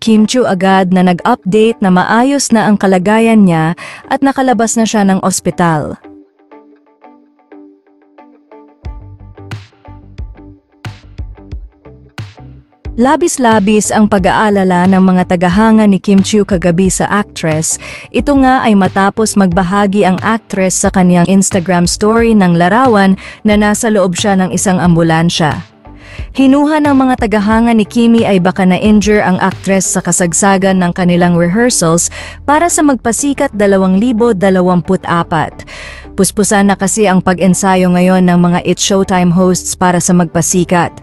Kim Chiu agad na nag-update na maayos na ang kalagayan niya at nakalabas na siya ng ospital. Labis-labis ang pag-aalala ng mga tagahanga ni Kim Chiu kagabi sa actress. Ito nga ay matapos magbahagi ang actress sa kanyang Instagram story ng larawan na nasa loob siya ng isang ambulansya. Hinuha ng mga tagahanga ni Kimi ay baka na-injure ang actress sa kasagsagan ng kanilang rehearsals para sa Magpasikat 2024. Puspusan na kasi ang pag-ensayo ngayon ng mga It's Showtime hosts para sa Magpasikat.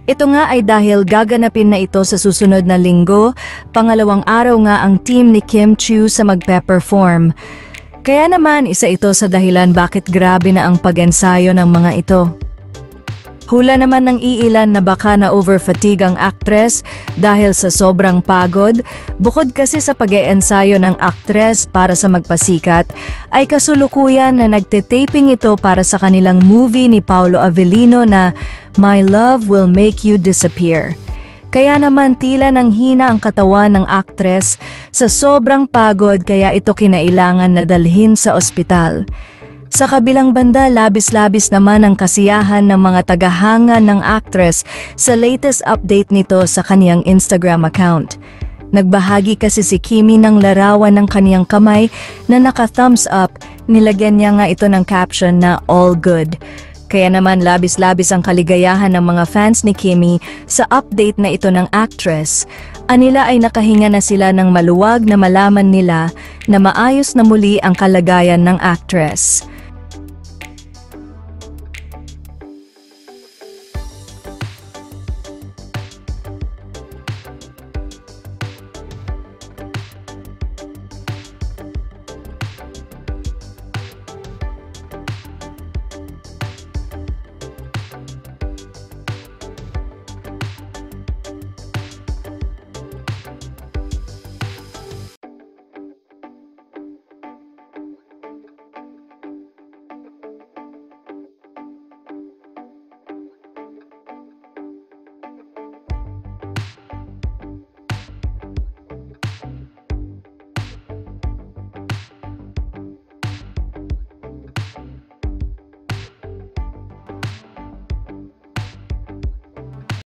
Ito nga ay dahil gaganapin na ito sa susunod na linggo, pangalawang araw nga ang team ni Kim Chiu sa magpe-perform. Kaya naman isa ito sa dahilan bakit grabe na ang pag-ensayo ng mga ito. Hula naman ng iilan na baka na-overfatigue ang actress dahil sa sobrang pagod. Bukod kasi sa pag-e-ensayo ng actress para sa Magpasikat, ay kasulukuyan na nagte-taping ito para sa kanilang movie ni Paolo Avellino na My Love Will Make You Disappear. Kaya naman tila nang hina ang katawan ng actress sa sobrang pagod kaya ito kinailangan na dalhin sa ospital. Sa kabilang banda, labis-labis naman ang kasiyahan ng mga tagahanga ng actress sa latest update nito sa kaniyang Instagram account. Nagbahagi kasi si Kimi ng larawan ng kaniyang kamay na naka-thumbs up, nilagyan niya nga ito ng caption na all good. Kaya naman labis-labis ang kaligayahan ng mga fans ni Kimi sa update na ito ng actress. Anila ay nakahinga na sila ng maluwag na malaman nila na maayos na muli ang kalagayan ng actress.